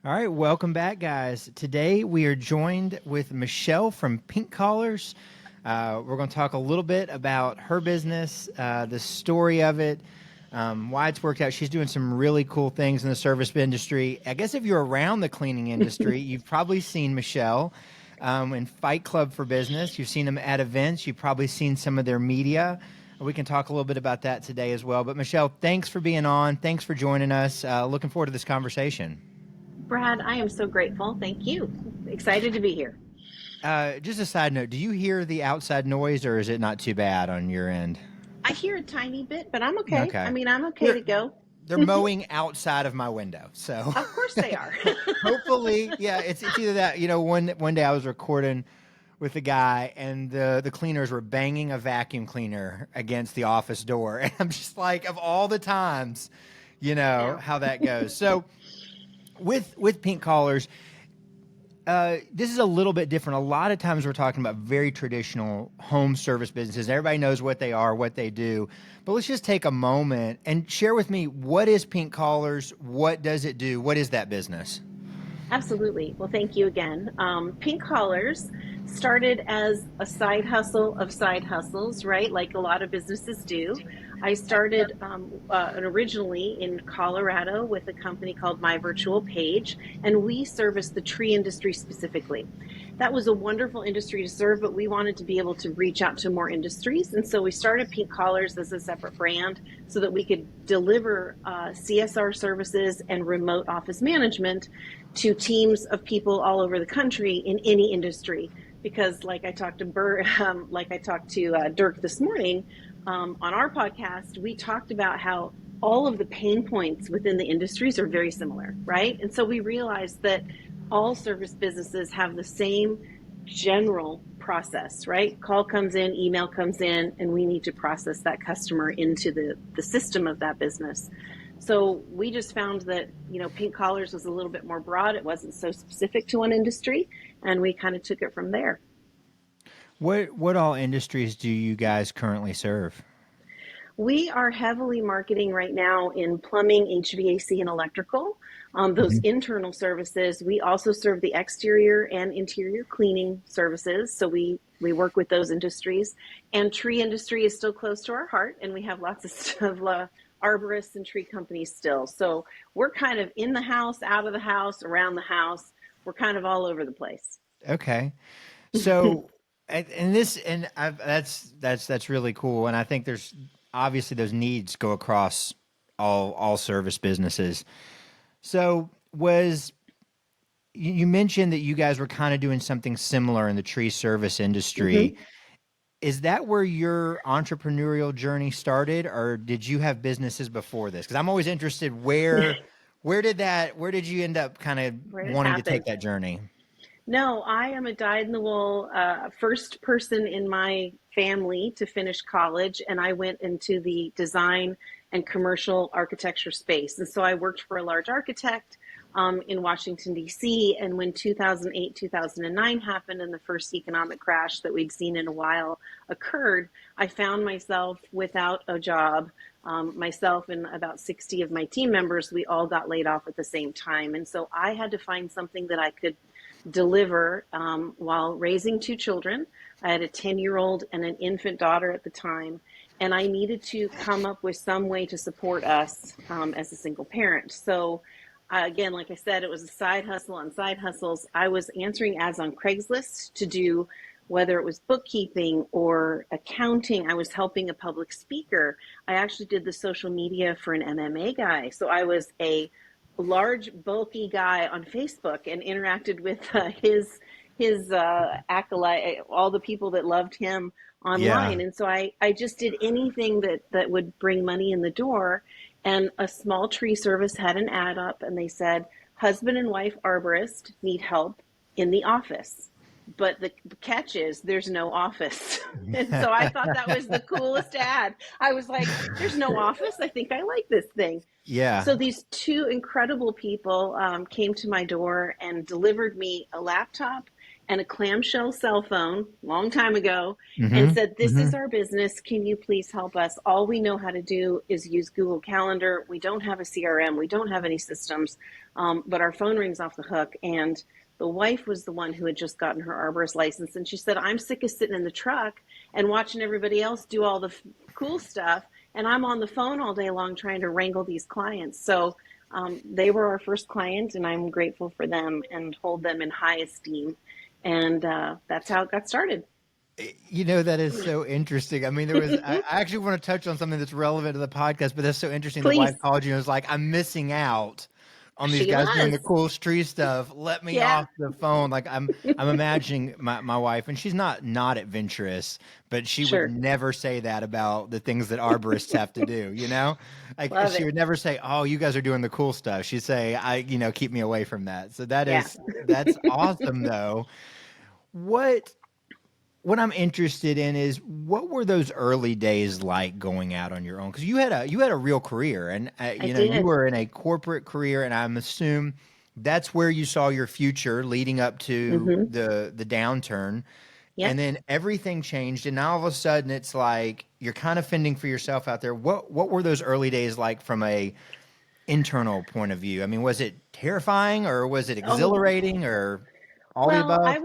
All right, welcome back, guys. Today we are joined with Michelle from Pink Collars. We're going to talk a little bit about her business, the story of it, why it's worked out. She's doing some really cool things in the service industry. I guess if you're around the cleaning industry, you've probably seen Michelle in Fight Club for Business. You've seen them at events. You've probably seen some of their media. We can talk a little bit about that today as well. But Michelle, thanks for being on. Thanks for joining us. Looking forward to this conversation. Brad, I am so grateful. Thank you. Excited to be here. Just a side note, do you hear the outside noise or is it not too bad on your end? I hear a tiny bit, but I'm okay. I Okay. mean, I'm okay They're to go. they're mowing outside of my window. So Of course they are. hopefully, yeah, it's either that, one day I was recording with a guy and the cleaners were banging a vacuum cleaner against the office door and I'm just like of all the times, Yeah. how that goes. So with Pink Collars, this is a little bit different. A lot of times we're talking about very traditional home service businesses. Everybody knows what they are, what they do. But let's just take a moment and share with me, what is Pink Collars? What does it do? What is that business? Absolutely. Well, thank you again. Pink Collars started as a side hustle of side hustles, right? Like a lot of businesses do. I started originally in Colorado with a company called My Virtual Page, and we service the tree industry specifically. That was a wonderful industry to serve, but we wanted to be able to reach out to more industries. And so we started Pink Collars as a separate brand so that we could deliver CSR services and remote office management to teams of people all over the country in any industry. Because, like I talked to Dirk this morning on our podcast, we talked about how all of the pain points within the industries are very similar, right? And so we realized that all service businesses have the same general process, right? Call comes in, email comes in, and we need to process that customer into the system of that business. So we just found that, Pink Collars was a little bit more broad. It wasn't so specific to one industry, and we kind of took it from there. What all industries do you guys currently serve? We are heavily marketing right now in plumbing, HVAC, and electrical. Those Mhm. internal services. We also serve the exterior and interior cleaning services. So we work with those industries. And tree industry is still close to our heart, and we have lots of stuff, arborists and tree companies still. So we're kind of in the house, out of the house, around the house. We're kind of all over the place. Okay. So, that's really cool, and I think there's obviously those needs go across all service businesses. So, was you mentioned that you guys were kind of doing something similar in the tree service industry? Mm-hmm. Is that where your entrepreneurial journey started, or did you have businesses before this? Because I'm always interested where did you end up kind of Where did it wanting to take happen? that journey? No, I am a dyed-in-the-wool first person in my family to finish college, and I went into the design and commercial architecture space. And so I worked for a large architect in Washington, D.C. And when 2008, 2009 happened and the first economic crash that we'd seen in a while occurred, I found myself without a job. Myself and about 60 of my team members, we all got laid off at the same time. And so I had to find something that I could deliver while raising two children. I had a 10-year-old and an infant daughter at the time, and I needed to come up with some way to support us as a single parent. So, again, like I said, it was a side hustle on side hustles. I was answering ads on Craigslist to do whether it was bookkeeping or accounting. I was helping a public speaker. I actually did the social media for an MMA guy. So I was a large, bulky guy on Facebook and interacted with his acolyte, all the people that loved him Yeah. online. And so I just did anything that would bring money in the door. And a small tree service had an ad up, and they said, "Husband and wife arborist need help in the office." But the catch is there's no office. And so I thought that was the coolest ad. I was like, there's no office. I think I like this thing. Yeah. So these two incredible people came to my door and delivered me a laptop and a clamshell cell phone long time ago and Mhm. said, "This is Mhm. our business. Can you please help us? All we know how to do is use Google Calendar. We don't have a CRM. We don't have any systems. but our phone rings off the hook. And the wife was the one who had just gotten her arborist license. And she said, I'm sick of sitting in the truck and watching everybody else do all the cool stuff. And I'm on the phone all day long trying to wrangle these clients. So they were our first client, and I'm grateful for them and hold them in high esteem. And that's how it got started. You know, that is so interesting. I mean, there was, I actually want to touch on something that's relevant to the podcast, but that's so interesting. The Please. wife called you and was like, I'm missing out on these She guys doing was. the cool street stuff. Let me Yeah, off the phone. Like I'm imagining my wife, and she's not adventurous, but she would sure. never say that about the things that arborists have to do, you know? Like Love she it. would never say, "Oh, you guys are doing the cool stuff." She'd say, keep me away from that." So Yeah. that's awesome though. What what I'm interested in is what were those early days like going out on your own? Because you had a real career, and I you did. were in a corporate career, and I'm assume that's where you saw your future leading up to Mm-hmm. the downturn, and Yep. then everything changed, and now all of a sudden it's like you're kind of fending for yourself out there. What were those early days like from a internal point of view? I mean, was it terrifying or was it Oh, exhilarating or all the well, above?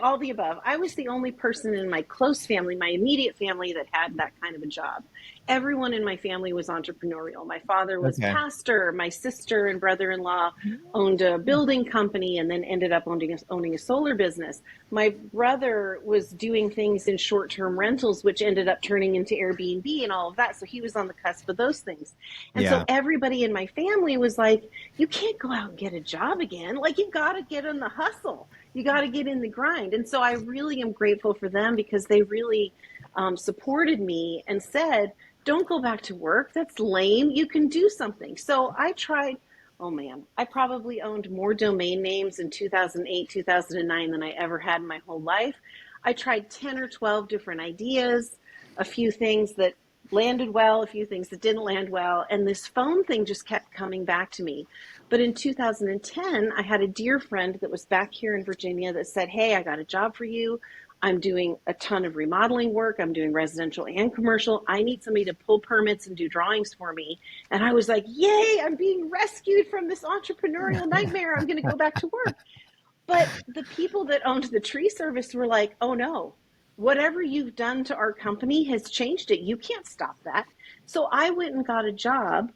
all the above. I was the only person in my close family, my immediate family, that had that kind of a job. Everyone in my family was entrepreneurial. My father was Okay. pastor. My sister and brother-in-law owned a building company and then ended up owning a solar business. My brother was doing things in short-term rentals, which ended up turning into Airbnb and all of that. So he was on the cusp of those things. And so Yeah. everybody in my family was like, you can't go out and get a job again. Like, you got to get in the hustle. You got to get in the grind. And so I really am grateful for them because they really supported me and said, don't go back to work. That's lame. You can do something. So I tried. Oh man, I probably owned more domain names in 2008, 2009 than I ever had in my whole life. I tried 10 or 12 different ideas, a few things that landed well, a few things that didn't land well. And this phone thing just kept coming back to me. But in 2010, I had a dear friend that was back here in Virginia that said, hey, I got a job for you. I'm doing a ton of remodeling work. I'm doing residential and commercial. I need somebody to pull permits and do drawings for me. And I was like, yay, I'm being rescued from this entrepreneurial nightmare. I'm going to go back to work. But the people that owned the tree service were like, oh no, whatever you've done to our company has changed it. You can't stop that. So I went and got a job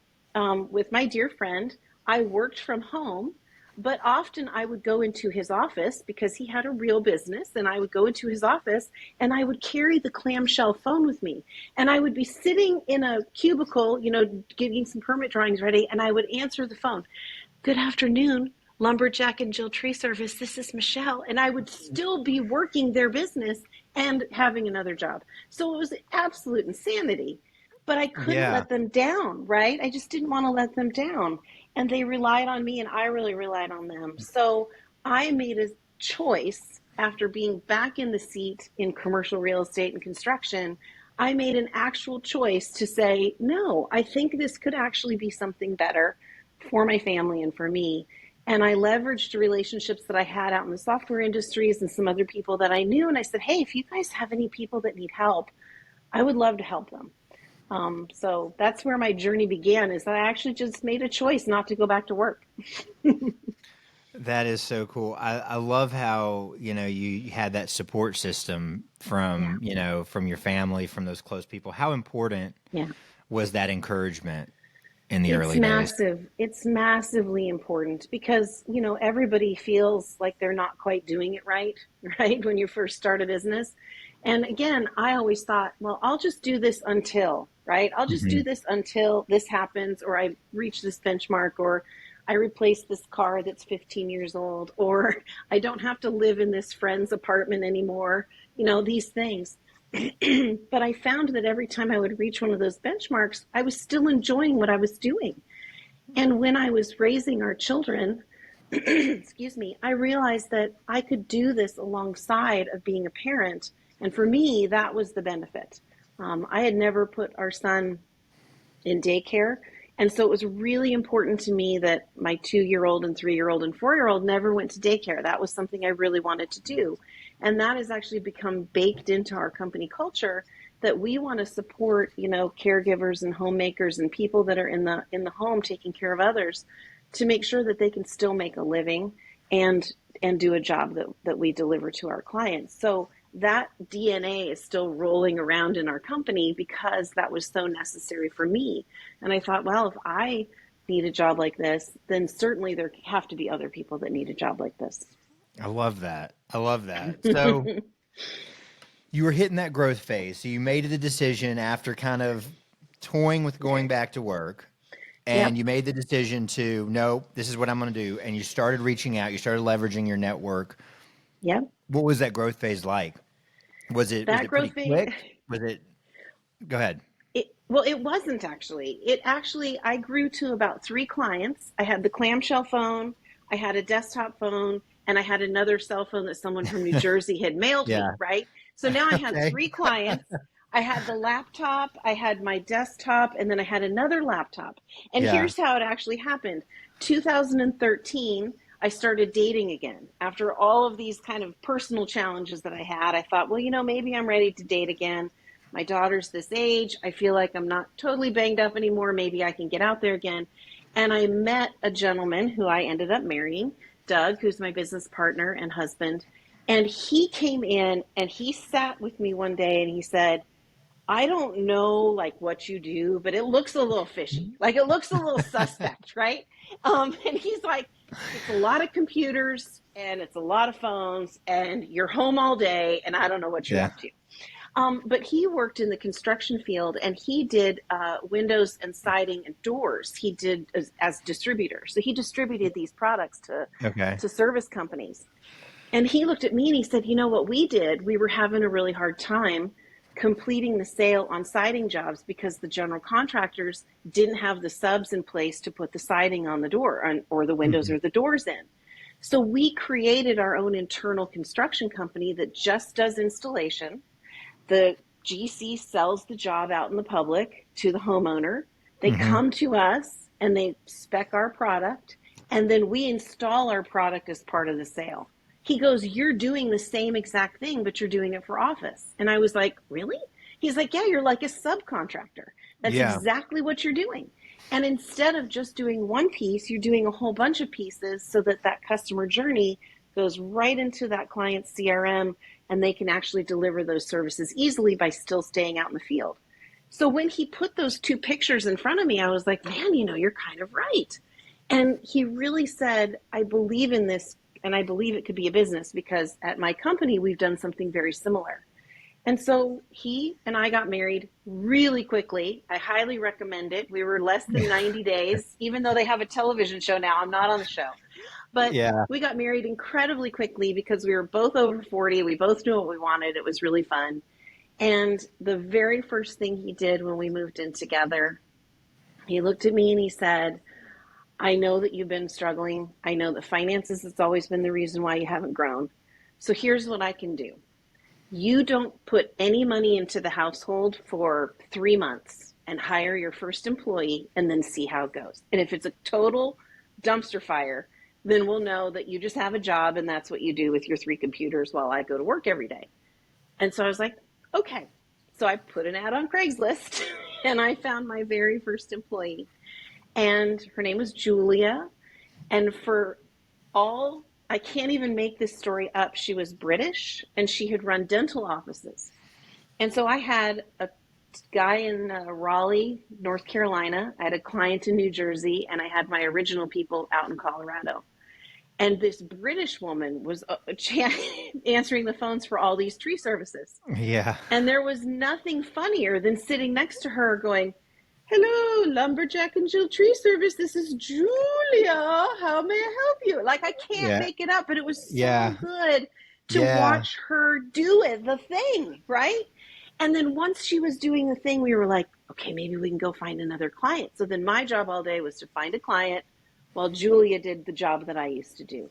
with my dear friend. I worked from home, but often I would go into his office because he had a real business, and I would go into his office and I would carry the clamshell phone with me. And I would be sitting in a cubicle, getting some permit drawings ready, and I would answer the phone. Good afternoon, Lumberjack and Jill Tree Service. This is Michelle. And I would still be working their business and having another job. So it was absolute insanity. But I couldn't Yeah. let them down, right? I just didn't want to let them down. And they relied on me, and I really relied on them. So I made a choice after being back in the seat in commercial real estate and construction. I made an actual choice to say, no, I think this could actually be something better for my family and for me. And I leveraged the relationships that I had out in the software industries and some other people that I knew. And I said, hey, if you guys have any people that need help, I would love to help them. So that's where my journey began, is that I actually just made a choice not to go back to work. That is so cool. I love how, you had that support system Yeah. from your family, from those close people. How important Yeah. was that encouragement in the It's early days? massive. It's massively important because, everybody feels like they're not quite doing it right, right? When you first start a business. And again, I always thought, well, I'll just do this until, right? I'll just do Mhm. this until this happens, or I reach this benchmark, or I replace this car that's 15 years old, or I don't have to live in this friend's apartment anymore, these things. But I found that every time I would reach one of those benchmarks, I was still enjoying what I was doing. And when I was raising our children, excuse me, I realized that I could do this alongside of being a parent. And for me, that was the benefit. I had never put our son in daycare. And so it was really important to me that my 2 year old and 3 year old and 4 year old never went to daycare. That was something I really wanted to do. And that has actually become baked into our company culture, that we want to support, caregivers and homemakers and people that are in the home taking care of others. to make sure that they can still make a living and do a job that we deliver to our clients. So that DNA is still rolling around in our company because that was so necessary for me. And I thought, well, if I need a job like this, then certainly there have to be other people that need a job like this. I love that. I love that. So you were hitting that growth phase. So you made the decision after kind of toying with going back to work, and Yep. you made the decision to, no, this is what I'm going to do. And you started reaching out, you started leveraging your network. Yep. What was that growth phase like? Was it That pretty growth phase, quick? Was it, go ahead. well, it wasn't actually. I grew to about 3 clients. I had the clamshell phone, I had a desktop phone, and I had another cell phone that someone from New Jersey had mailed me, Yeah. right? So now I had Okay. 3 clients. I had the laptop, I had my desktop, and then I had another laptop. And Yeah. here's how it actually happened. 2013, I started dating again. After all of these kind of personal challenges that I had, I thought, well, maybe I'm ready to date again. My daughter's this age. I feel like I'm not totally banged up anymore. Maybe I can get out there again. And I met a gentleman who I ended up marrying, Doug, who's my business partner and husband. And he came in and he sat with me one day and he said, I don't know like what you do, but it looks a little fishy. Like it looks a little suspect, right? And he's like, it's a lot of computers and it's a lot of phones and you're home all day and I don't know what you're Yeah. up to. But he worked in the construction field and he did windows and siding and doors. He did as distributor. So he distributed these products Okay. to service companies. And he looked at me and he said, what we did, we were having a really hard time completing the sale on siding jobs because the general contractors didn't have the subs in place to put the siding on the door or the windows or the doors in. So we created our own internal construction company that just does installation. The GC sells the job out in the public to the homeowner. They come to us and they spec our product, and then we install our product as part of the sale. He goes, you're doing the same exact thing, but you're doing it for office. And I was like, really? He's like, yeah, you're like a subcontractor. That's Yeah. exactly what you're doing. And instead of just doing one piece, you're doing a whole bunch of pieces so that that customer journey goes right into that client's CRM and they can actually deliver those services easily by still staying out in the field. So when he put those 2 pictures in front of me, I was like, man, you're kind of right. And he really said, I believe in this and I believe it could be a business because at my company, we've done something very similar. And so he and I got married really quickly. I highly recommend it. We were less than 90 days, even though they have a television show now. I'm not on the show. But Yeah. we got married incredibly quickly because we were both over 40. We both knew what we wanted. It was really fun. And the very first thing he did when we moved in together, he looked at me and he said, I know that you've been struggling. I know that finances has always been the reason why you haven't grown. So here's what I can do. You don't put any money into the household for 3 months and hire your first employee and then see how it goes. And if it's a total dumpster fire, then we'll know that you just have a job and that's what you do with your 3 computers while I go to work every day. And so I was like, okay. So I put an ad on Craigslist and I found my very first employee. And her name was Julia. And I can't even make this story up. She was British and she had run dental offices. And so I had a guy in Raleigh, North Carolina. I had a client in New Jersey, and I had my original people out in Colorado. And this British woman was answering the phones for all these tree services. Yeah. And there was nothing funnier than sitting next to her going, hello, Lumberjack and Jill Tree Service. This is Julia. How may I help you? Like, I can't make it up, but it was so good to watch her do the thing, right? And then once she was doing the thing, we were like, okay, maybe we can go find another client. So then my job all day was to find a client while Julia did the job that I used to do.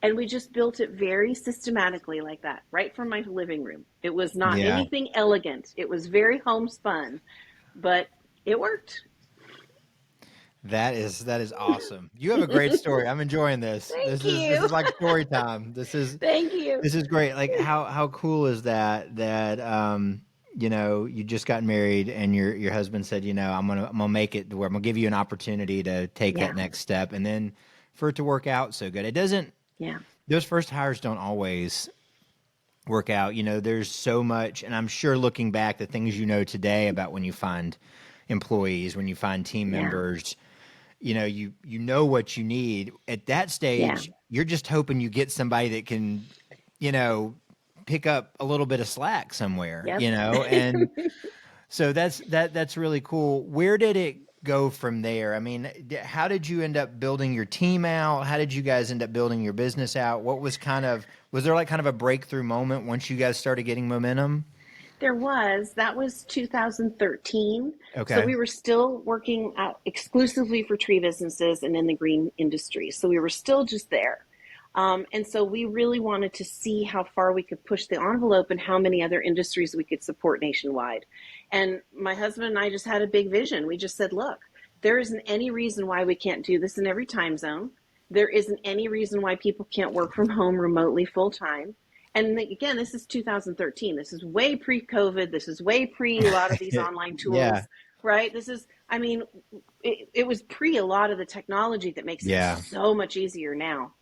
And we just built it very systematically like that, right from my living room. It was not anything elegant. It was very homespun, but it worked. That is awesome. You have a great story. I'm enjoying this. Thank This you. is like story time. Thank you. This is great. Like how cool is that you just got married and your husband said, I'm gonna make it to where I'm gonna give you an opportunity to take that Yeah. next step, and then for it to work out so good. It doesn't. Yeah. Those first hires don't always work out. There's so much, and I'm sure looking back, the things today about when you find employees, when you find team Yeah. members, you know what you need at that Yeah. stage. You're just hoping you get somebody that can, you know, pick up a little bit of slack somewhere, Yep. and so that's really cool. Where did it go from there? I mean, how did you end up building your team out? How did you guys end up building your business out? What was there like kind of a breakthrough moment once you guys started getting momentum? That was 2013. So Okay. we were still working exclusively for tree businesses and in the green industry. So we were still just there. And so we really wanted to see how far we could push the envelope and how many other industries we could support nationwide. And my husband and I just had a big vision. We just said, look, there isn't any reason why we can't do this in every time zone. There isn't any reason why people can't work from home remotely full time. And again, this is 2013. This is way pre COVID. This is way pre a lot of these online Yeah. tools, right? I mean, it was pre a lot of the technology that makes it Yeah. so much easier now.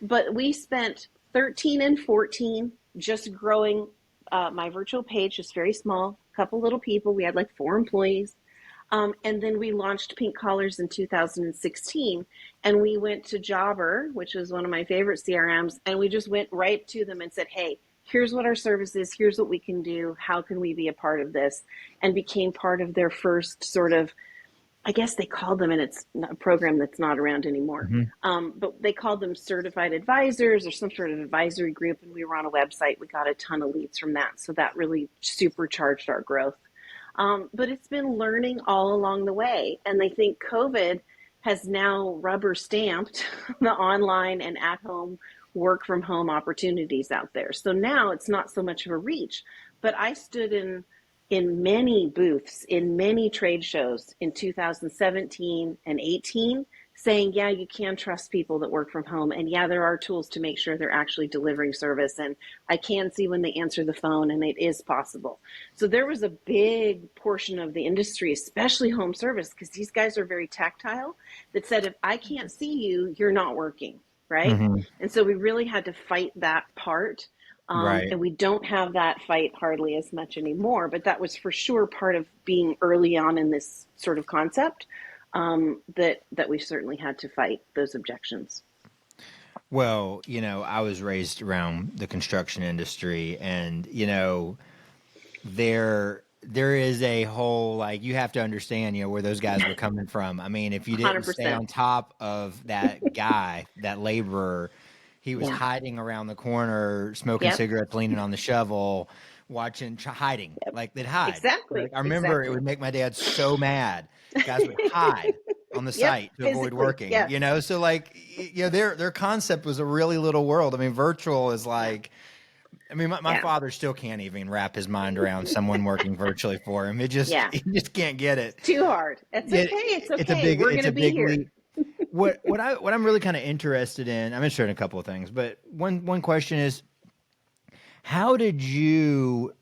But we spent 13 and 14 just growing my virtual page, just very small, couple little people. We had like 4 employees. And then we launched Pink Collars in 2016. And we went to Jobber, which is one of my favorite CRMs. And we just went right to them and said, hey, here's what our service is. Here's what we can do. How can we be a part of this? And became part of their first sort of, I guess they called them, and it's a program that's not around anymore, Hmm. but they called them certified advisors or some sort of advisory group. And we were on a website. We got a ton of leads from that. So that really supercharged our growth. But it's been learning all along the way. And I think COVID has now rubber stamped the online and at home work from home opportunities out there. So now it's not so much of a reach, but I stood in many booths, in many trade shows in 2017 and 18, saying, yeah, you can trust people that work from home. And yeah, there are tools to make sure they're actually delivering service. And I can see when they answer the phone, and it is possible. So there was a big portion of the industry, especially home service, because these guys are very tactile, that said, if I can't see you, you're not working, right? Hmm. And so we really had to fight that part. Right. And we don't have that fight hardly as much anymore, but that was for sure part of being early on in this sort of concept, that we certainly had to fight those objections. Well, I was raised around the construction industry, and there is a whole, like, you have to understand, where those guys were coming from. I mean, if you didn't stay 100%. on top of that guy, that laborer, he was Yeah. hiding around the corner, smoking Yep. cigarettes, leaning on the shovel, watching, hiding. Yep. Like, they'd hide. Exactly. Like, I remember it Exactly. would make my dad so mad. Guys would hide on the Yep. site to avoid Physically. working, Yes. so like, their concept was a really little world. I mean, virtual is Yeah. like, I mean, my Yeah. father still can't even wrap his mind around someone working virtually for him. Yeah. He just can't get it. Too hard. It's okay. It's okay. We're It's going to a be big here. leap. What I'm really kind of interested in, I'm interested in a couple of things, but one question is, how did you,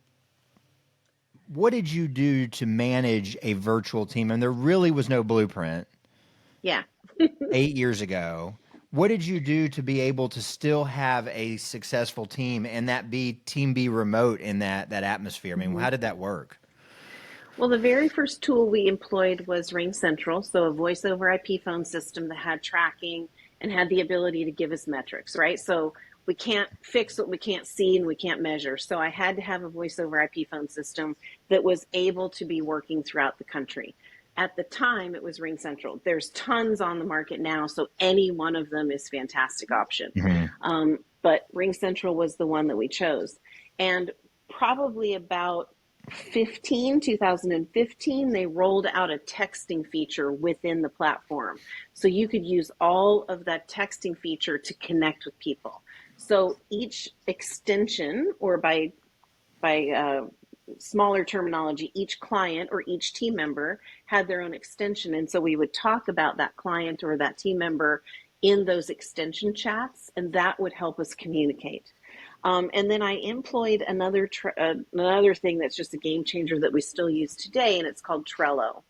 what did you do to manage a virtual team? And there really was no blueprint Yeah. 8 years ago. What did you do to be able to still have a successful team and that be remote in that atmosphere? I mean, Mhm. how did that work? Well, the very first tool we employed was Ring Central, so a voice over IP phone system that had tracking and had the ability to give us metrics, right? So we can't fix what we can't see and we can't measure. So I had to have a voice over IP phone system that was able to be working throughout the country. At the time, it was Ring Central. There's tons on the market now, so any one of them is a fantastic option. Hmm. But Ring Central was the one that we chose. And probably about 2015, they rolled out a texting feature within the platform. So you could use all of that texting feature to connect with people. So each extension, or by smaller terminology, each client or each team member had their own extension. And so we would talk about that client or that team member in those extension chats, and that would help us communicate. And then I employed another thing that's just a game changer that we still use today, and it's called Trello.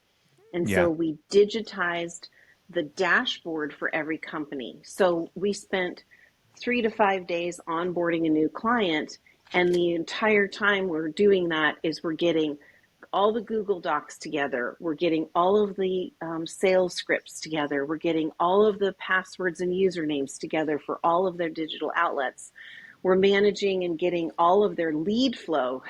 And so Yeah. we digitized the dashboard for every company. So we spent 3 to 5 days onboarding a new client. And the entire time we're doing that is we're getting all the Google Docs together. We're getting all of the sales scripts together. We're getting all of the passwords and usernames together for all of their digital outlets. We're managing and getting all of their lead flow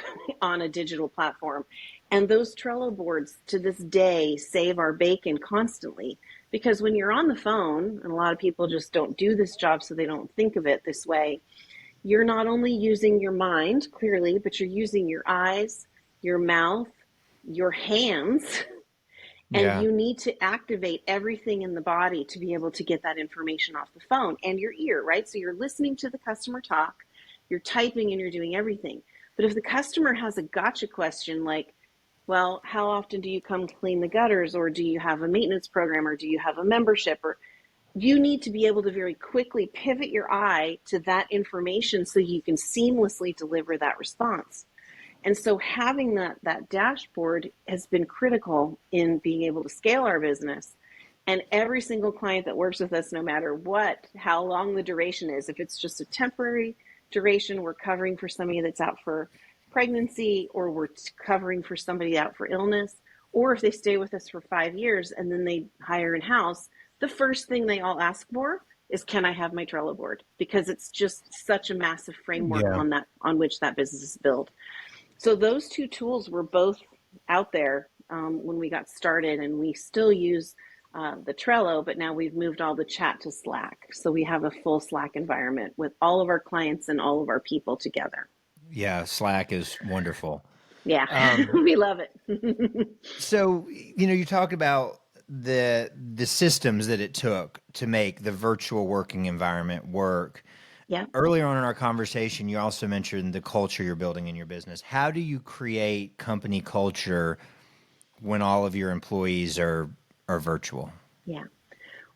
on a digital platform. And those Trello boards to this day save our bacon constantly, because when you're on the phone, and a lot of people just don't do this job so they don't think of it this way, you're not only using your mind clearly, but you're using your eyes, your mouth, your hands, and Yeah. you need to activate everything in the body to be able to get that information off the phone, and your ear, right? So you're listening to the customer talk, you're typing, and you're doing everything. But if the customer has a gotcha question like, well, how often do you come clean the gutters, or do you have a maintenance program, or do you have a membership, or you need to be able to very quickly pivot your eye to that information so you can seamlessly deliver that response. And so having that dashboard has been critical in being able to scale our business. And every single client that works with us, no matter what, how long the duration is, if it's just a temporary duration, we're covering for somebody that's out for pregnancy, or we're covering for somebody out for illness, or if they stay with us for 5 years and then they hire in house, the first thing they all ask for is, can I have my Trello board? Because it's just such a massive framework Yeah. on which that business is built. So those two tools were both out there when we got started, and we still use the Trello, but now we've moved all the chat to Slack. So we have a full Slack environment with all of our clients and all of our people together. Yeah. Slack is wonderful. Yeah, Um, we love it. so, you talk about the systems that it took to make the virtual working environment work. Yeah. Earlier on in our conversation, you also mentioned the culture you're building in your business. How do you create company culture when all of your employees are virtual? Yeah.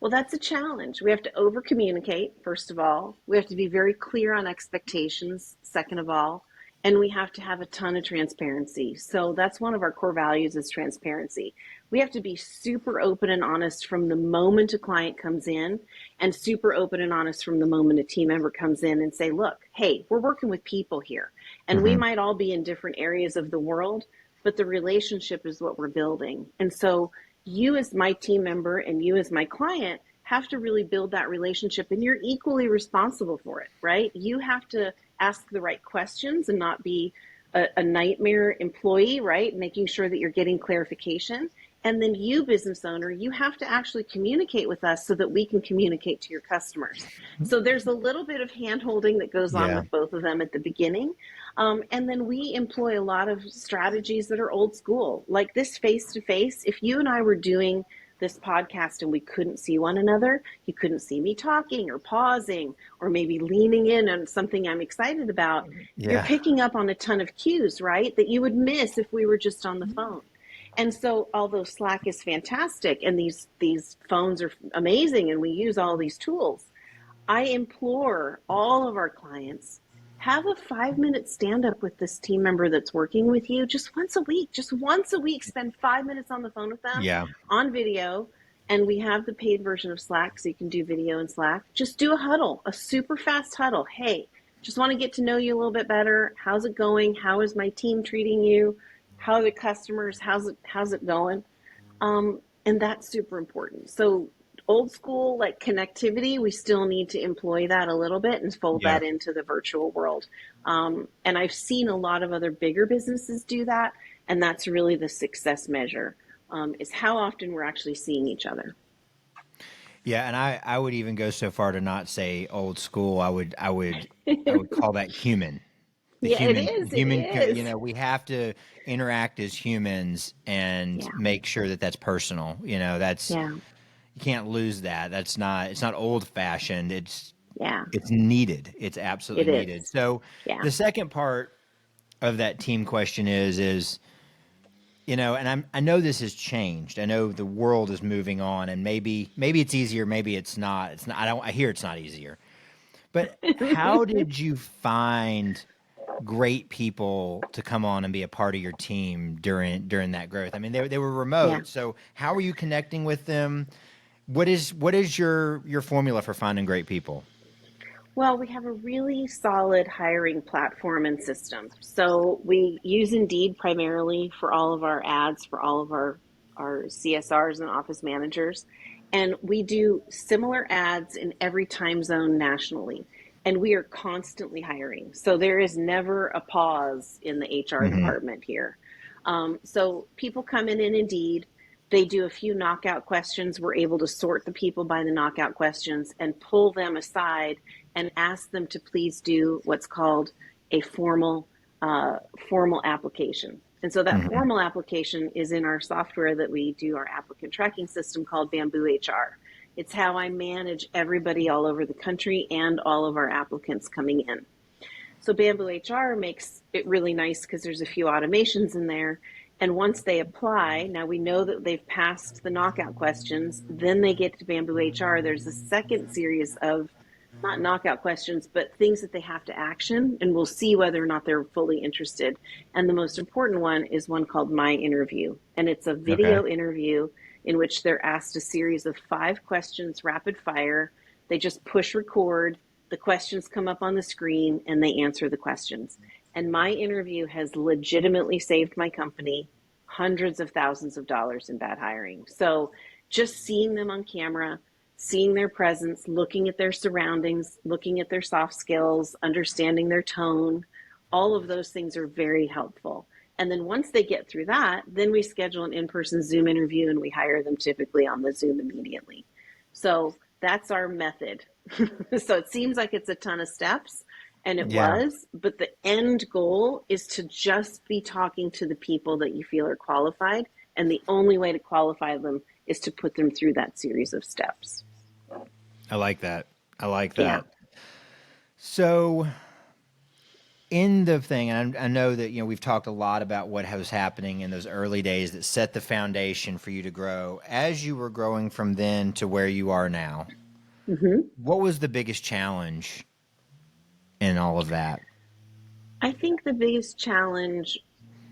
Well, that's a challenge. We have to over communicate, first of all. We have to be very clear on expectations, second of all. And we have to have a ton of transparency. So that's one of our core values is transparency. We have to be super open and honest from the moment a client comes in, and super open and honest from the moment a team member comes in, and say, look, hey, we're working with people here. And we Hmm. might all be in different areas of the world, but the relationship is what we're building. And so you as my team member and you as my client have to really build that relationship, and you're equally responsible for it, right? You have to ask the right questions and not be a nightmare employee, right? Making sure that you're getting clarification. And then you, business owner, you have to actually communicate with us so that we can communicate to your customers. So there's a little bit of hand holding that goes on Yeah. with both of them at the beginning. And then we employ a lot of strategies that are old school, like this face to face. If you and I were doing this podcast and we couldn't see one another, you couldn't see me talking or pausing or maybe leaning in on something I'm excited about, you're Yeah. picking up on a ton of cues, right? That you would miss if we were just on the phone. And so although Slack is fantastic and these phones are amazing and we use all these tools, I implore all of our clients, have a 5 minute stand up with this team member that's working with you just once a week. Just once a week, spend 5 minutes on the phone with them Yeah. on video. And we have the paid version of Slack, so you can do video in Slack. Just do a huddle, a super fast huddle. Hey, just want to get to know you a little bit better. How's it going? How is my team treating you? How are the customers? How's it going? And that's super important. So old school like connectivity, we still need to employ that a little bit and fold Yeah. that into the virtual world. And I've seen a lot of other bigger businesses do that, and that's really the success measure, is how often we're actually seeing each other. Yeah, and I would even go so far to not say old school. I would call that human. The Yeah, it human is. It human is. we have to interact as humans and Yeah. make sure that that's personal. That's Yeah. you can't lose that. It's not old fashioned. Yeah. It's needed. It's absolutely It needed. is. So Yeah. the second part of that team question is and I know this has changed. I know the world is moving on, and maybe it's easier, maybe it's not. I hear it's not easier. But how did you find great people to come on and be a part of your team during that growth? I mean, they were Yeah. remote, so how are you connecting with them? What is your formula for finding great people? Well, we have a really solid hiring platform and system. So we use Indeed primarily for all of our ads, for all of our CSRs and office managers. And we do similar ads in every time zone nationally. And we are constantly hiring. So there is never a pause in the HR Hmm. department here. So people come in Indeed. They do a few knockout questions. We're able to sort the people by the knockout questions and pull them aside and ask them to please do what's called a formal application. And so that Hmm. formal application is in our software that we do our applicant tracking system called Bamboo HR. It's how I manage everybody all over the country and all of our applicants coming in. So Bamboo HR makes it really nice because there's a few automations in there. And once they apply, now we know that they've passed the knockout questions, then they get to Bamboo HR. There's a second series of not knockout questions, but things that they have to action, and we'll see whether or not they're fully interested. And the most important one is one called My Interview. And it's a Okay. video interview in which they're asked a series of 5 questions, rapid fire. They just push record, the questions come up on the screen, and they answer the questions. And My Interview has legitimately saved my company hundreds of thousands of dollars in bad hiring. So just seeing them on camera, seeing their presence, looking at their surroundings, looking at their soft skills, understanding their tone, all of those things are very helpful. And then once they get through that, then we schedule an in person Zoom interview and we hire them typically on the Zoom immediately. So that's our method. So it seems like it's a ton of steps, and it Yeah. was, but the end goal is to just be talking to the people that you feel are qualified. And the only way to qualify them is to put them through that series of steps. I like that. I like Yeah. that. So in the thing, and I know that we've talked a lot about what was happening in those early days that set the foundation for you to grow. As you were growing from then to where you are now, hmm what was the biggest challenge in all of that? I think the biggest challenge,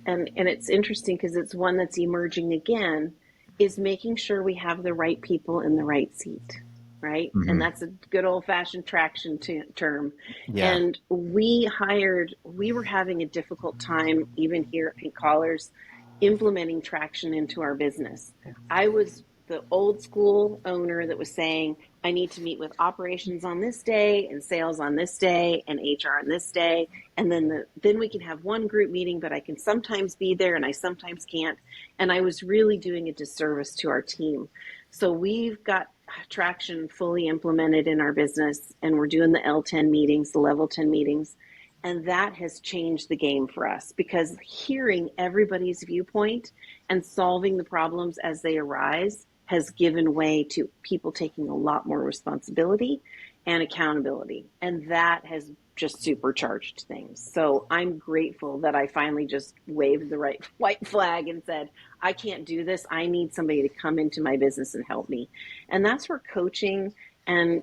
and it's interesting because it's one that's emerging again, is making sure we have the right people in the right seat, right? And Hmm. that's a good old fashioned traction term. Yeah. And we were having a difficult time, even here at Pink Collars, implementing traction into our business. I was the old school owner that was saying, I need to meet with operations on this day and sales on this day and HR on this day. And then we can have one group meeting, but I can sometimes be there and I sometimes can't. And I was really doing a disservice to our team. So we've got traction fully implemented in our business, and we're doing the L10 meetings, the level 10 meetings. And that has changed the game for us because hearing everybody's viewpoint and solving the problems as they arise has given way to people taking a lot more responsibility and accountability. And that has just supercharged things. So I'm grateful that I finally just waved the right white flag and said, I can't do this. I need somebody to come into my business and help me. And that's where coaching and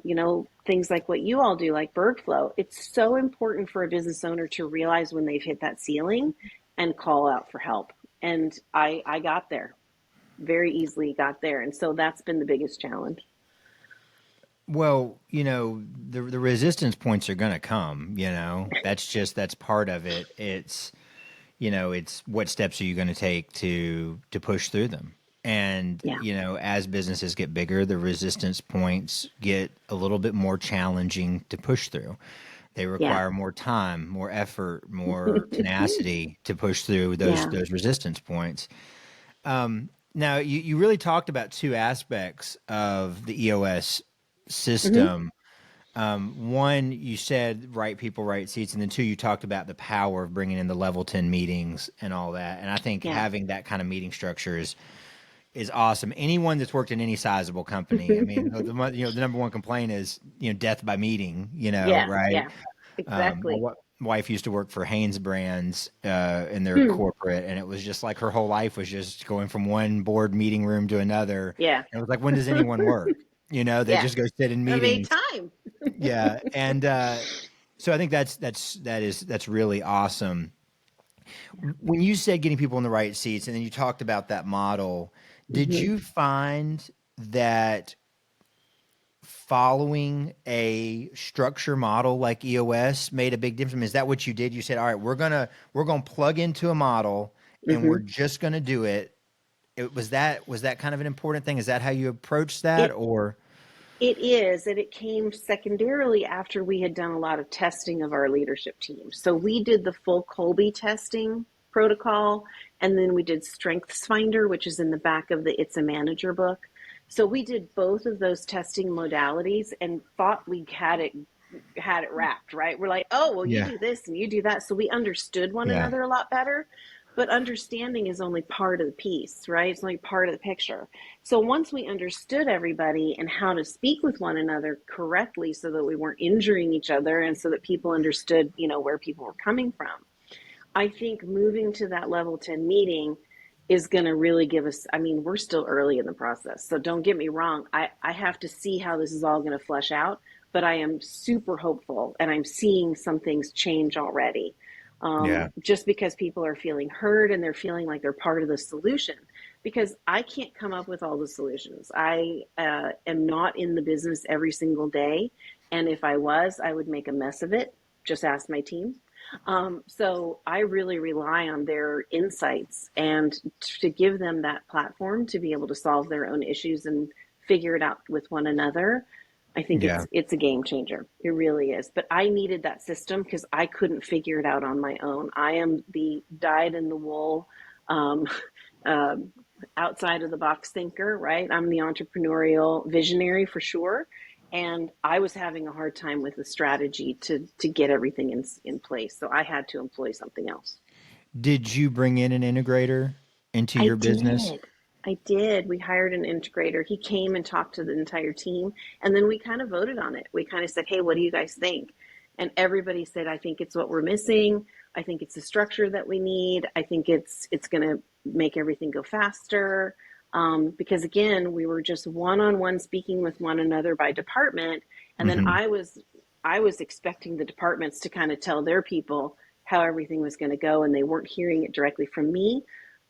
things like what you all do, like BergFlow, it's so important for a business owner to realize when they've hit that ceiling and call out for help. And I got there, very easily got there, and so that's been the biggest challenge. Well, the resistance points are going to come, that's part of it. It's what steps are you going to take to push through them? And, Yeah, as businesses get bigger, the resistance points get a little bit more challenging to push through. They yeah, require more time, more effort, more tenacity to push through those yeah. those resistance points. Now, you really talked about two aspects of the EOS hmm system. One, you said right people, right seats, and then two, you talked about the power of bringing in the level 10 meetings and all that. And I think Yeah. having that kind of meeting structure is awesome. Anyone that's worked in any sizable company, I mean, the number one complaint is death by meeting, Yeah, right? yeah, exactly. My wife used to work for Hanes Brands in their Hmm. corporate, and it was just like her whole life was just going from one board meeting room to another. Yeah, And it was like, when does anyone work? They yeah. just go sit in I made meetings. time. Yeah. And so I think that's really awesome. When you said getting people in the right seats and then you talked about that model, did Mhm. you find that following a structure model like EOS made a big difference? I mean, is that what you did? You said, all right, we're gonna plug into a model and we're Mhm. just gonna do it. Was that kind of an important thing? Is that how you approached that, It or It is, and it came secondarily after we had done a lot of testing of our leadership team. So we did the full Colby testing protocol, and then we did Strengths Finder, which is in the back of the It's a Manager book. So we did both of those testing modalities and thought we had it wrapped, right? We're like, oh, well, you yeah, do this and you do that. So we understood one yeah, another a lot better. But understanding is only part of the piece, right? It's only part of the picture. So once we understood everybody and how to speak with one another correctly so that we weren't injuring each other and so that people understood, where people were coming from, I think moving to that level 10 meeting is going to really give us, I mean, we're still early in the process. So don't get me wrong. I have to see how this is all going to flesh out, but I am super hopeful and I'm seeing some things change already. yeah, Just because people are feeling heard and they're feeling like they're part of the solution. Because I can't come up with all the solutions. I am not in the business every single day. And if I was, I would make a mess of it. Just ask my team. So I really rely on their insights and to give them that platform to be able to solve their own issues and figure it out with one another. I think yeah. it's a game changer. It really is. But I needed that system because I couldn't figure it out on my own. I am the dyed in the wool, um, uh, outside of the box thinker, right? I'm the entrepreneurial visionary for sure. And I was having a hard time with the strategy to get everything in place. So I had to employ something else. Did you bring in an integrator into I your business? did. I did. We hired an integrator. He came and talked to the entire team, and then we kind of voted on it. We kind of said, "Hey, what do you guys think?" And everybody said, "I think it's what we're missing. I think it's the structure that we need. I think it's going to make everything go faster." Because again, we were just one-on-one speaking with one another by department, and then Hmm. I was expecting the departments to kind of tell their people how everything was going to go, and they weren't hearing it directly from me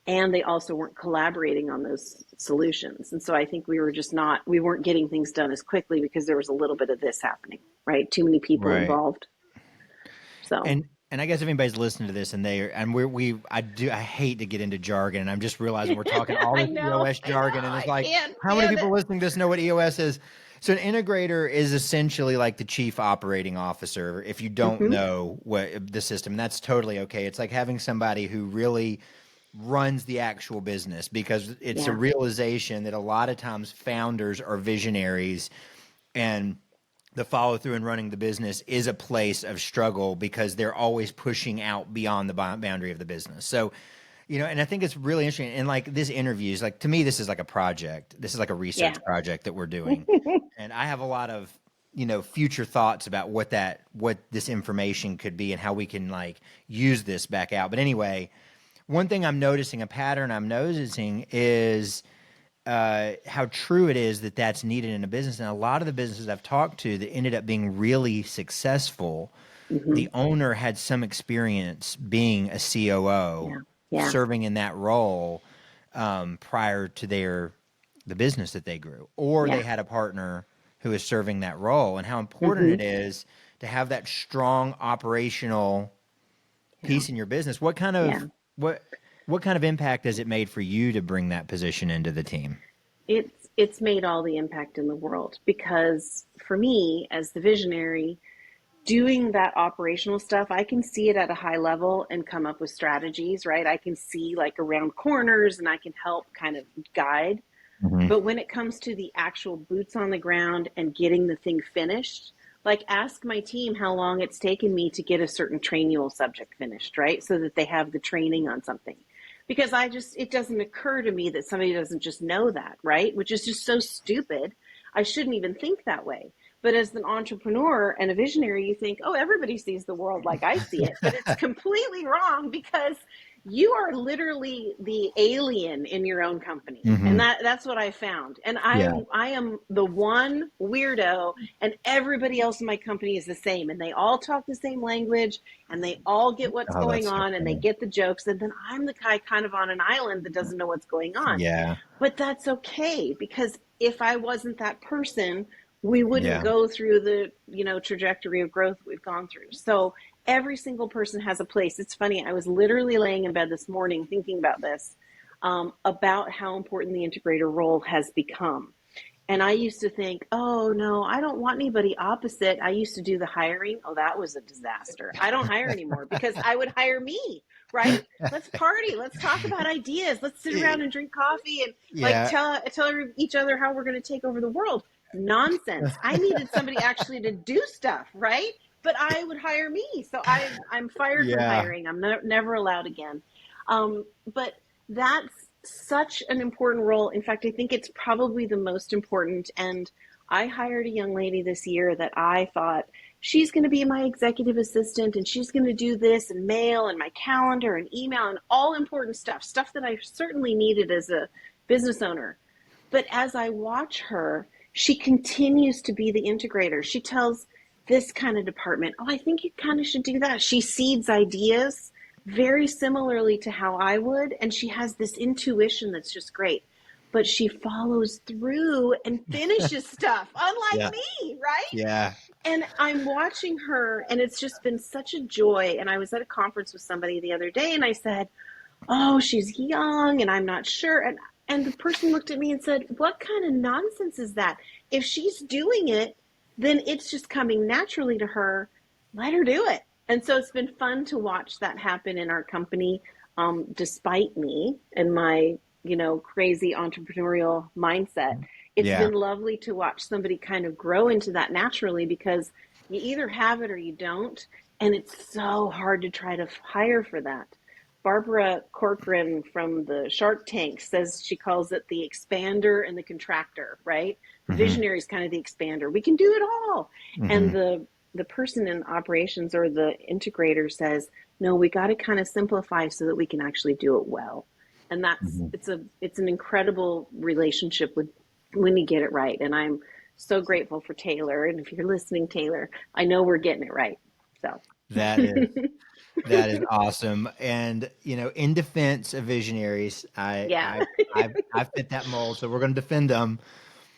and they also weren't collaborating on those solutions. And so I think we weren't getting things done as quickly because there was a little bit of this happening, right? Too many people Right. involved. So And I guess if anybody's listening to this and I hate to get into jargon and I'm just realizing we're talking all I this know, EOS jargon and it's I like can't how many stand people it. listening to this know what EOS is? So an integrator is essentially like the chief operating officer if you don't Mm-hmm. know what the system. And that's totally okay. It's like having somebody who really runs the actual business because it's a Yeah, realization that a lot of times founders are visionaries and the follow through and running the business is a place of struggle because they're always pushing out beyond the boundary of the business. So, and I think it's really interesting. And like this interview is like, to me, this is like a project. This is like a yeah, research project that we're doing. And I have a lot of, future thoughts about what this information could be and how we can like use this back out. But anyway, one thing I'm noticing, a pattern I'm noticing is how true it is that that's needed in a business. And a lot of the businesses I've talked to that ended up being really successful, mm-hmm. the owner had some experience being a COO, Yeah, yeah, serving in that role prior to the business that they grew, or they yeah, had a partner who is serving that role, and how important mm-hmm. it is to have that strong operational Yeah, piece in your business. What kind yeah. of what what kind of impact has it made for you to bring that position into the team? It's made all the impact in the world because for me as the visionary doing that operational stuff, I can see it at a high level and come up with strategies, right? I can see like around corners and I can help kind of guide. Mhm. But when it comes to the actual boots on the ground and getting the thing finished, like ask my team how long it's taken me to get a certain training subject finished, right? So that they have the training on something. Because it doesn't occur to me that somebody doesn't just know that, right? Which is just so stupid. I shouldn't even think that way. But as an entrepreneur and a visionary, you think, oh, everybody sees the world like I see it. But it's completely wrong because you are literally the alien in your own company. And Hmm. that's what I found. And Yeah. I am the one weirdo, and everybody else in my company is the same, and they all talk the same language, and they all get what's Oh, going that's so on, and they funny. get the jokes. And then I'm the guy kind of on an island that doesn't know what's going on. Yeah. But that's okay, because if I wasn't that person, we wouldn't Yeah. go through the, trajectory of growth we've gone through. So every single person has a place. It's funny, I was literally laying in bed this morning thinking about this, about how important the integrator role has become. And I used to think, oh no, I don't want anybody opposite. I used to do the hiring. Oh, that was a disaster. I don't hire anymore because I would hire me, right? Let's party. Let's talk about ideas. Let's sit around and drink coffee and like Yeah. tell each other how we're going to take over the world. Nonsense. I needed somebody actually to do stuff, right? But I would hire me. So I'm fired from Yeah. hiring. I'm never allowed again. But that's such an important role. In fact, I think it's probably the most important. And I hired a young lady this year that I thought she's going to be my executive assistant, and she's going to do this and mail and my calendar and email and all important stuff that I certainly needed as a business owner. But as I watch her, she continues to be the integrator. She tells this kind of department, oh, I think you kind of should do that. She seeds ideas very similarly to how I would. And she has this intuition that's just great. But she follows through and finishes stuff, unlike Yeah. me, right? Yeah. And I'm watching her, and it's just been such a joy. And I was at a conference with somebody the other day, and I said, oh, she's young and I'm not sure. And the person looked at me and said, what kind of nonsense is that? If she's doing it, then it's just coming naturally to her. Let her do it. And so it's been fun to watch that happen in our company, despite me and my, crazy entrepreneurial mindset. It's Yeah. been lovely to watch somebody kind of grow into that naturally, because you either have it or you don't. And it's so hard to try to hire for that. Barbara Corcoran from the Shark Tank says, she calls it the expander and the contractor, right? The Hmm. visionary is kind of the expander. We can do it all. And Hmm. the person in operations or the integrator says, no, we got to kind of simplify so that we can actually do it well. And that's Hmm. it's an incredible relationship with when you get it right. And I'm so grateful for Taylor. And if you're listening, Taylor, I know we're getting it right. So That is that is awesome. And in defense of visionaries, yeah. I fit that mold, so we're going to defend them.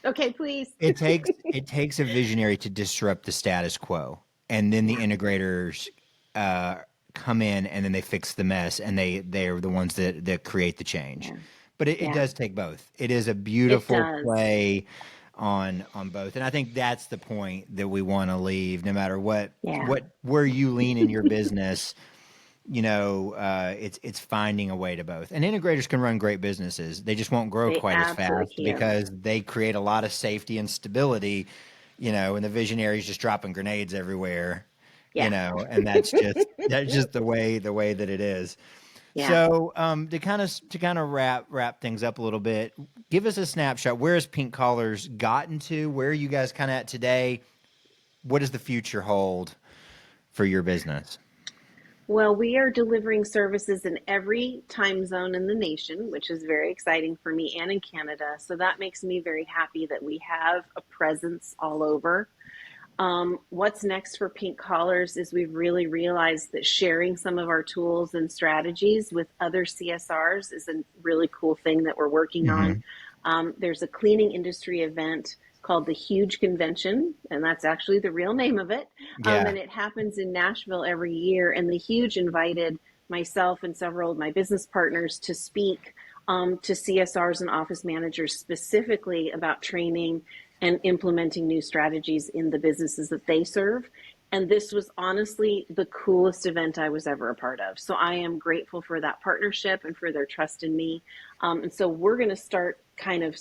Okay, please. It takes a visionary to disrupt the status quo, and then the Yeah. integrators uh, come in, and then they fix the mess, and they're the ones that create the change. Yeah. But it Yeah. does take both. It is a It beautiful does. play on both, and I think that's the point that we want to leave. No matter Yeah. where you lean in your business, it's finding a way to both. And integrators can run great businesses. They just won't grow They quite as absolutely fast can. because they create a lot of safety and stability, and the visionaries just dropping grenades everywhere, Yeah. and that's just the way that it is. Yeah. So, to kind of wrap things up a little bit, give us a snapshot. Where has Pink Collars gotten to? Where are you guys kind of at today? What does the future hold for your business? Well, we are delivering services in every time zone in the nation, which is very exciting for me, and in Canada. So that makes me very happy that we have a presence all over. What's next for Pink Collars is we've really realized that sharing some of our tools and strategies with other CSRs is a really cool thing that we're working on. Hmm. There's a cleaning industry event called the Huge Convention, and that's actually the real name of it. Yeah. And it happens in Nashville every year. And the Huge invited myself and several of my business partners to speak to CSRs and office managers specifically about training and implementing new strategies in the businesses that they serve. And this was honestly the coolest event I was ever a part of. So I am grateful for that partnership and for their trust in me. And so we're going to start kind of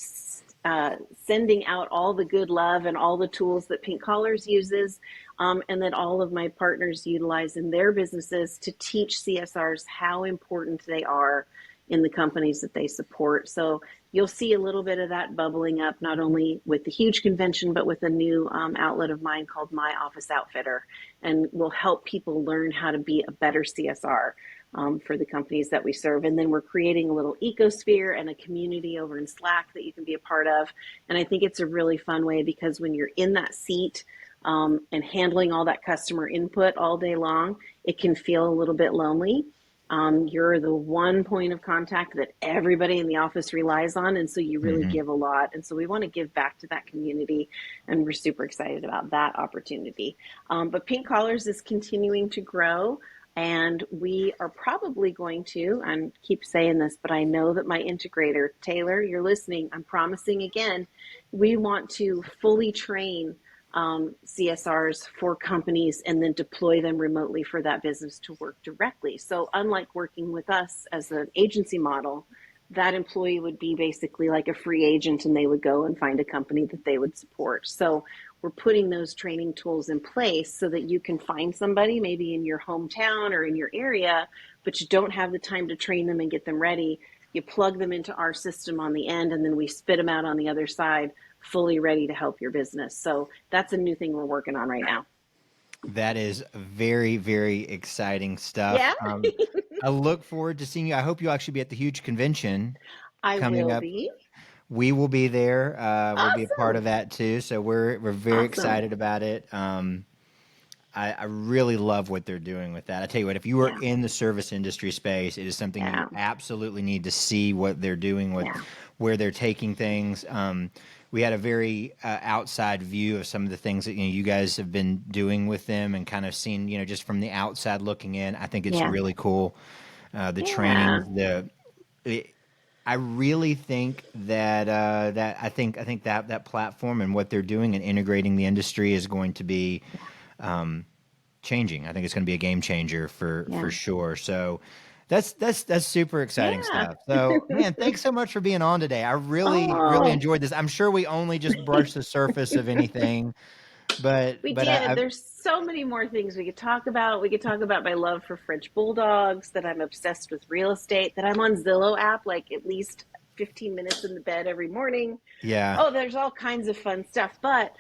sending out all the good love and all the tools that Pink Collars uses, and that all of my partners utilize in their businesses to teach CSRs how important they are in the companies that they support. So you'll see a little bit of that bubbling up, not only with the Huge Convention, but with a new outlet of mine called My Office Outfitter, and will help people learn how to be a better CSR. for the companies that we serve. And then we're creating a little ecosphere and a community over in Slack that you can be a part of. And I think it's a really fun way because when you're in that seat and handling all that customer input all day long, it can feel a little bit lonely. You're the one point of contact that everybody in the office relies on. And so you really Hmm. give a lot. And so we want to give back to that community. And we're super excited about that opportunity. But Pink Collars is continuing to grow. And we are probably going to, I keep saying this, but I know that my integrator, Taylor, you're listening, I'm promising again, we want to fully train CSRs for companies and then deploy them remotely for that business to work directly. So unlike working with us as an agency model, that employee would be basically like a free agent and they would go and find a company that they would support. So we're putting those training tools in place so that you can find somebody maybe in your hometown or in your area, but you don't have the time to train them and get them ready. You plug them into our system on the end and then we spit them out on the other side fully ready to help your business. So that's a new thing we're working on right now. That is very, very exciting stuff. Yeah, I look forward to seeing you. I hope you'll actually be at the huge convention I coming will up. be. We will be there. We'll be a part Awesome. of that too. So we're very Awesome. excited about it. I really love what they're doing with that. I tell you what, if you are Yeah. in the service industry space, it is something you Yeah. absolutely need to see what they're doing with Yeah. where they're taking things. We had a very outside view of some of the things that you guys have been doing with them, and kind of seen just from the outside looking in. I think it's Yeah. really cool. The Yeah. trainings, it, I really think that I think that platform and what they're doing and integrating the industry is going to be changing. I think it's going to be a game changer for Yeah. sure. So that's super exciting Yeah. stuff. So man, thanks so much for being on today. I really Oh, enjoyed this. I'm sure we only just brushed the surface of anything, but we but did. I There's so many more things we could talk about. We could talk about my love for French bulldogs, that I'm obsessed with real estate, that I'm on Zillow app like at least 15 minutes in the bed every morning. yeah, Oh, there's all kinds of fun stuff. But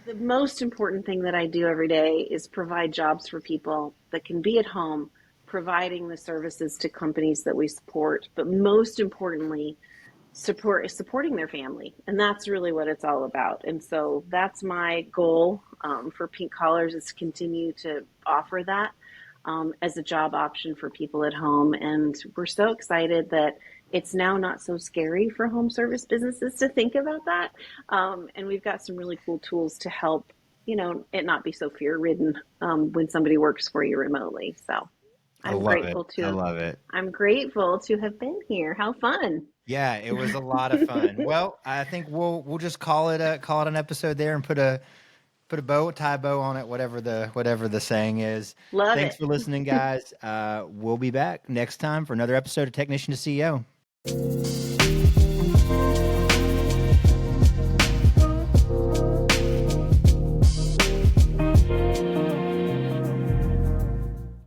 the most important thing that I do every day is provide jobs for people that can be at home, providing the services to companies that we support. But most importantly, supporting their family, and that's really what it's all about. And so that's my goal for Pink Collars, is to continue to offer that as a job option for people at home. And we're so excited that it's now not so scary for home service businesses to think about that. And we've got some really cool tools to help it not be so fear ridden when somebody works for you remotely. So I i'm love it. grateful I to love it. I'm grateful to have been here. How fun. Yeah, it was a lot of fun. Well, I think we'll just call it an episode there and put a tie a bow on it, whatever the saying is. Love Thanks it. for listening, guys. We'll be back next time for another episode of Technician to CEO.